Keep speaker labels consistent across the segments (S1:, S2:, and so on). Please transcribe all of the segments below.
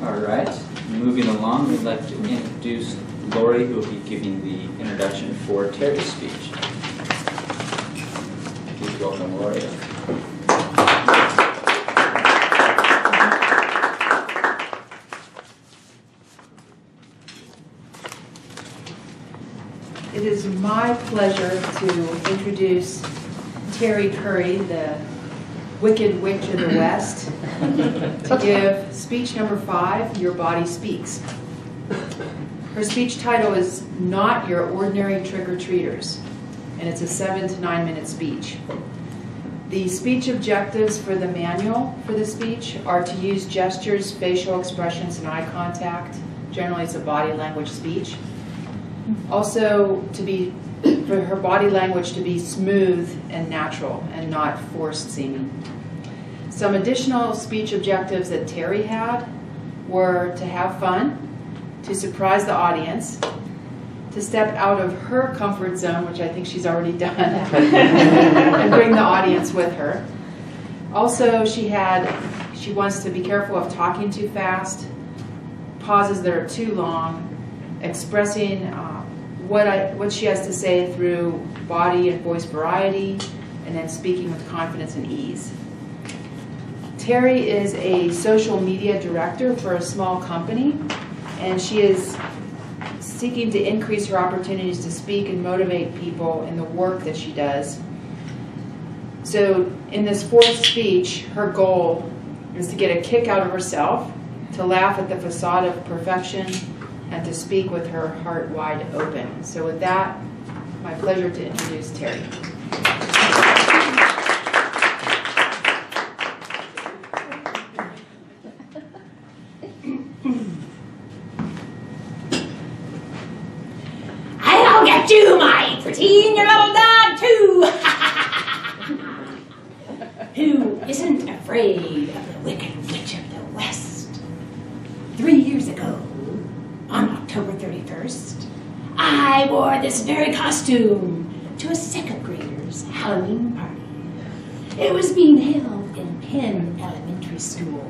S1: All right, moving along, we'd like to introduce Lori, who will be giving the introduction for Terry's speech. Please welcome Lori.
S2: It is my pleasure to introduce Terri Curry, the Wicked Witch of the West, to give speech number 5, Your Body Speaks. Her speech title is Not Your Ordinary Trick-or-Treaters, and it's a 7 to 9 minute speech. The speech objectives for the manual for the speech are to use gestures, facial expressions, and eye contact. Generally, it's a body language speech. Also, for her body language to be smooth and natural and not forced seeming. Some additional speech objectives that Terri had were to have fun, to surprise the audience, to step out of her comfort zone, which I think she's already done, and bring the audience with her. Also, she wants to be careful of talking too fast, pauses that are too long, expressing what she has to say through body and voice variety, and then speaking with confidence and ease. Terri is a social media director for a small company, and she is seeking to increase her opportunities to speak and motivate people in the work that she does. So in this 4th speech, her goal is to get a kick out of herself, to laugh at the facade of perfection, and to speak with her heart wide open. So with that, my pleasure to introduce Terri.
S3: I'll get you, my pretty little dog, too. Who isn't afraid of the Wicked Witch of the West? 3 years ago, on October 31st, I wore this very costume to a 2nd grader's Halloween party. It was being held in Penn Elementary School,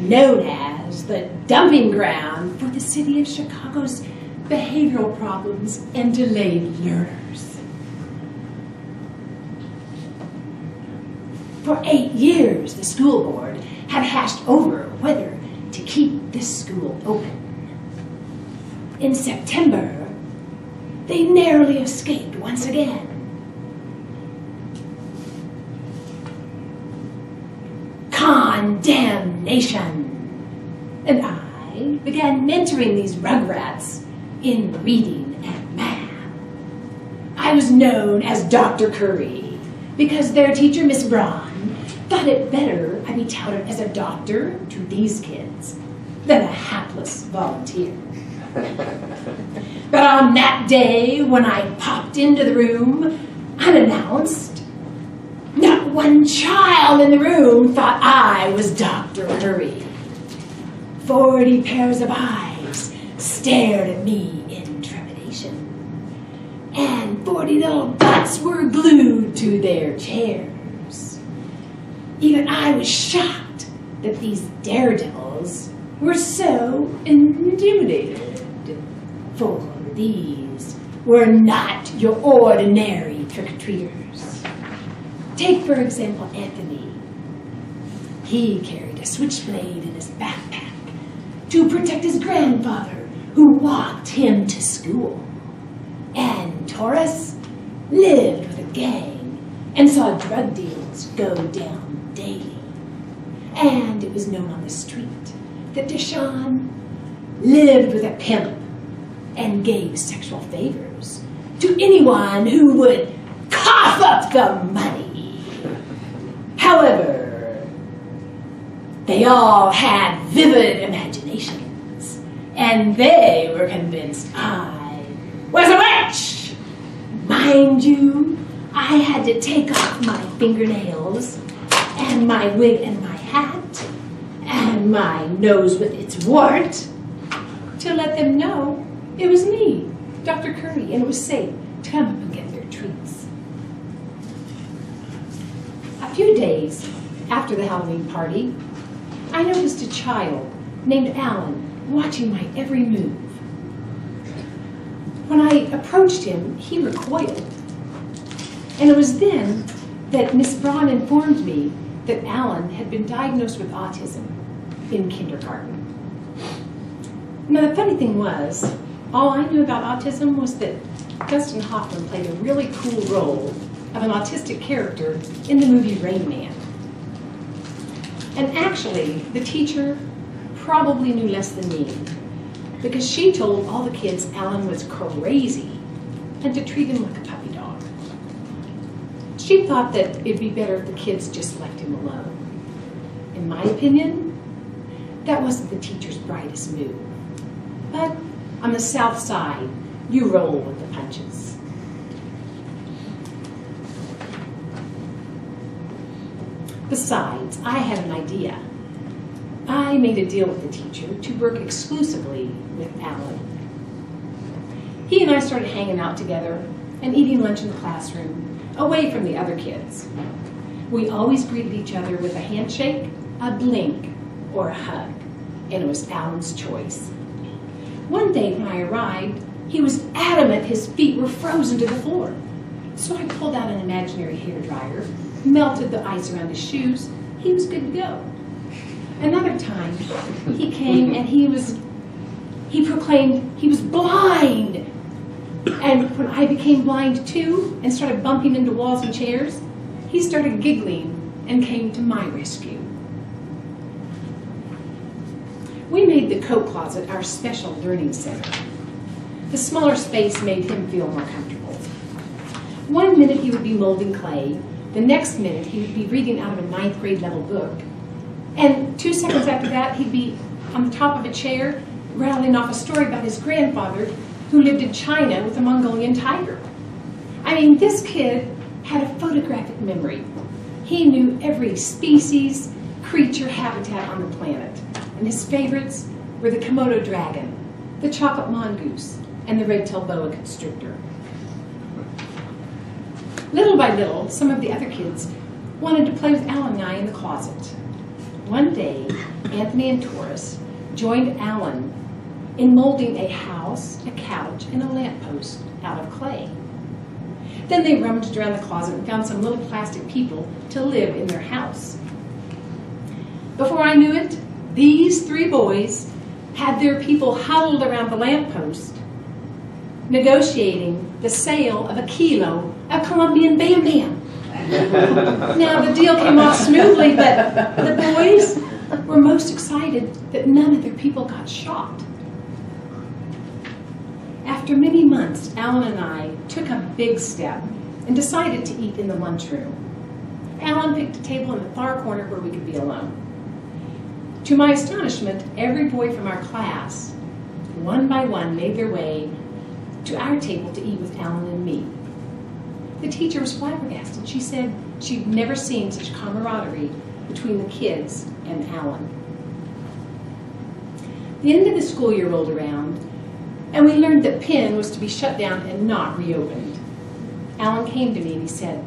S3: known as the dumping ground for the city of Chicago's behavioral problems and delayed learners. For 8 years, the school board had hashed over whether to keep this school open. In September, they narrowly escaped once again. Condemnation! And I began mentoring these rugrats in reading and math. I was known as Dr. Curry because their teacher, Miss Braun, thought it better I be touted as a doctor to these kids than a hapless volunteer. But on that day, when I popped into the room, unannounced, not one child in the room thought I was Dr. Curry. 40 pairs of eyes stared at me in trepidation, and 40 little butts were glued to their chairs. Even I was shocked that these daredevils were so intimidated. For these were not your ordinary trick-or-treaters. Take, for example, Anthony. He carried a switchblade in his backpack to protect his grandfather, who walked him to school. And Taurus lived with a gang and saw drug deals go down daily. And it was known on the street that Deshaun lived with a pimp and gave sexual favors to anyone who would cough up the money. However, they all had vivid imaginations, and they were convinced I was a witch. Mind you, I had to take off my fingernails and my wig and my hat and my nose with its wart to let them know it was me, Dr. Curry, and it was safe to come up and get their treats. A few days after the Halloween party, I noticed a child named Alan, watching my every move. When I approached him, he recoiled. And it was then that Miss Braun informed me that Alan had been diagnosed with autism in kindergarten. Now, the funny thing was, all I knew about autism was that Dustin Hoffman played a really cool role of an autistic character in the movie Rain Man. And actually, the teacher probably knew less than me, because she told all the kids Alan was crazy and to treat him like a puppy dog. She thought that it'd be better if the kids just left him alone. In my opinion, that wasn't the teacher's brightest move. But on the South Side, you roll with the punches. Besides, I had an idea. I made a deal with the teacher to work exclusively with Alan. He and I started hanging out together and eating lunch in the classroom, away from the other kids. We always greeted each other with a handshake, a blink, or a hug, and it was Alan's choice. One day when I arrived, he was adamant his feet were frozen to the floor. So I pulled out an imaginary hairdryer, melted the ice around his shoes. He was good to go. Another time, he came and he proclaimed he was blind. And when I became blind too and started bumping into walls and chairs, he started giggling and came to my rescue. We made the coat closet our special learning center. The smaller space made him feel more comfortable. One minute he would be molding clay, the next minute he would be reading out of a 9th grade level book. And 2 seconds after that, he'd be on the top of a chair, rattling off a story about his grandfather who lived in China with a Mongolian tiger. I mean, this kid had a photographic memory. He knew every species, creature, habitat on the planet. And his favorites were the Komodo dragon, the chocolate mongoose, and the red-tailed boa constrictor. Little by little, some of the other kids wanted to play with Alan and I in the closet. One day, Anthony and Taurus joined Alan in molding a house, a couch, and a lamppost out of clay. Then they rummaged around the closet and found some little plastic people to live in their house. Before I knew it, these 3 boys had their people huddled around the lamppost, negotiating the sale of a kilo of Colombian Bam Bam. Now, the deal came off smoothly, but the boys were most excited that none of their people got shot. After many months, Alan and I took a big step and decided to eat in the lunchroom. Alan picked a table in the far corner where we could be alone. To my astonishment, every boy from our class, one by one, made their way to our table to eat with Alan and me. The teacher was flabbergasted. She said she'd never seen such camaraderie between the kids and Alan. The end of the school year rolled around, and we learned that Penn was to be shut down and not reopened. Alan came to me and he said,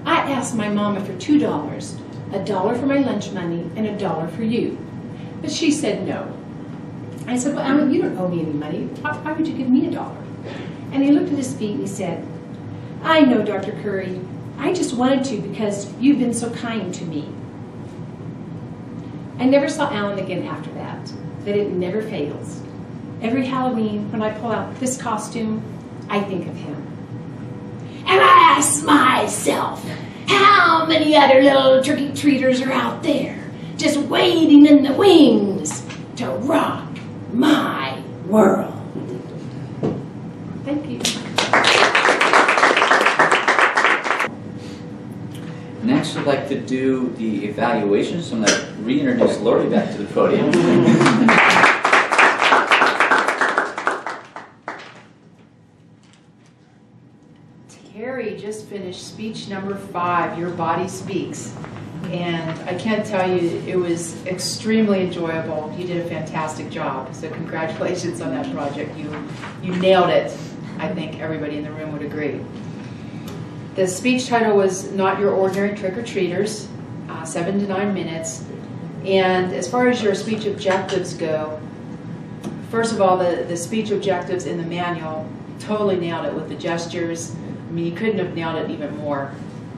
S3: "I asked my mama for $2, $1 for my lunch money and $1 for you. But she said no." I said, "Well, Alan, you don't owe me any money. Why would you give me $1? And he looked at his feet and he said, "I know, Dr. Curry. I just wanted to because you've been so kind to me." I never saw Alan again after that, but it never fails. Every Halloween, when I pull out this costume, I think of him. And I ask myself, how many other little trick-or-treaters are out there just waiting in the wings to rock my world? Thank you.
S1: Next, I'd like to do the evaluation, so I'm going to reintroduce Lori back to the podium.
S2: Terri just finished speech number 5, Your Body Speaks. And I can't tell you, it was extremely enjoyable. You did a fantastic job. So congratulations on that project. You nailed it. I think everybody in the room would agree. The speech title was Not Your Ordinary Trick-or-Treaters, 7 to 9 minutes. And as far as your speech objectives go, first of all, the speech objectives in the manual totally nailed it with the gestures. I mean, you couldn't have nailed it even more.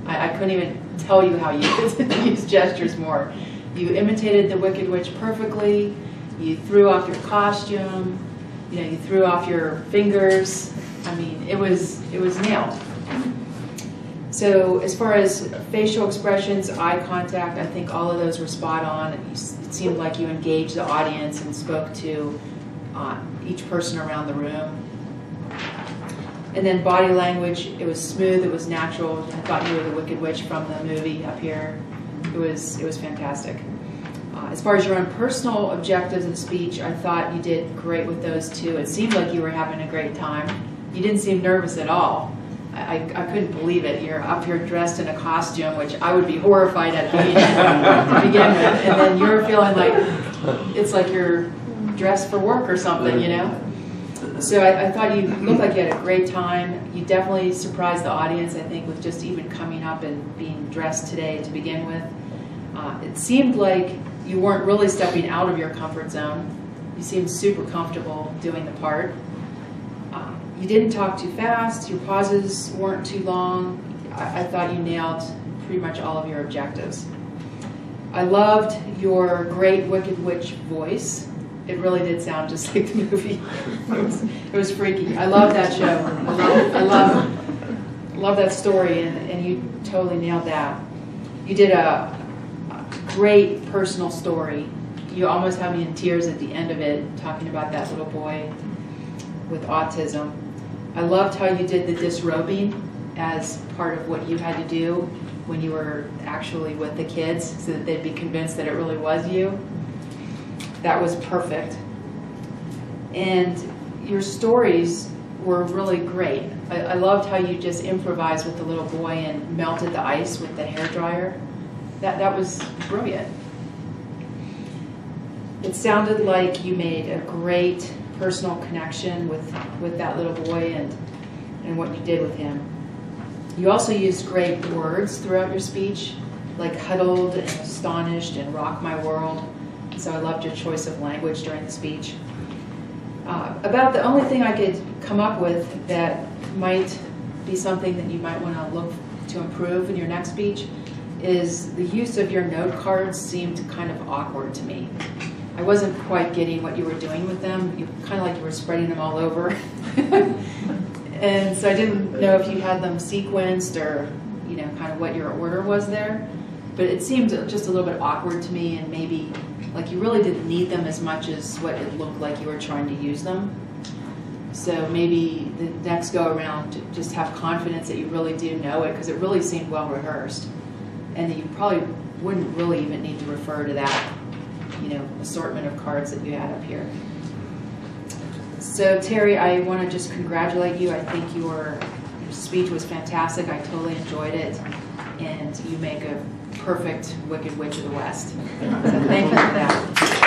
S2: I couldn't even tell you how you could use gestures more. You imitated the Wicked Witch perfectly. You threw off your costume. You threw off your fingers. I mean, it was nailed. So as far as facial expressions, eye contact, I think all of those were spot on. It seemed like you engaged the audience and spoke to each person around the room. And then body language, it was smooth, it was natural. I thought you were the Wicked Witch from the movie up here. It was fantastic. As far as your own personal objectives in speech, I thought you did great with those too. It seemed like you were having a great time. You didn't seem nervous at all. I couldn't believe it. You're up here dressed in a costume, which I would be horrified at being in to begin with. And then you're feeling like it's like you're dressed for work or something, you know? So I thought you looked like you had a great time. You definitely surprised the audience, I think, with just even coming up and being dressed today to begin with. It seemed like you weren't really stepping out of your comfort zone. You seemed super comfortable doing the part. You didn't talk too fast. Your pauses weren't too long. I thought you nailed pretty much all of your objectives. I loved your great Wicked Witch voice. It really did sound just like the movie. It was freaky. I love that show. I love that story, and you totally nailed that. You did a great personal story. You almost had me in tears at the end of it, talking about that little boy with autism. I loved how you did the disrobing as part of what you had to do when you were actually with the kids, so that they'd be convinced that it really was you. That was perfect. And your stories were really great. I loved how you just improvised with the little boy and melted the ice with the hairdryer. That was brilliant. It sounded like you made a great personal connection with that little boy and what you did with him. You also used great words throughout your speech, like huddled and astonished and rock my world. So I loved your choice of language during the speech. About the only thing I could come up with that might be something that you might want to look to improve in your next speech is the use of your note cards seemed kind of awkward to me. I wasn't quite getting what you were doing with them. You kind of like you were spreading them all over. And so I didn't know if you had them sequenced or, kind of what your order was there. But it seemed just a little bit awkward to me, and maybe like you really didn't need them as much as what it looked like you were trying to use them. So maybe the next go around, just have confidence that you really do know it, because it really seemed well rehearsed. And that you probably wouldn't really even need to refer to that, assortment of cards that you had up here. So Terry, I want to just congratulate you. I think your speech was fantastic. I totally enjoyed it. And you make a perfect Wicked Witch of the West. So thank you for that.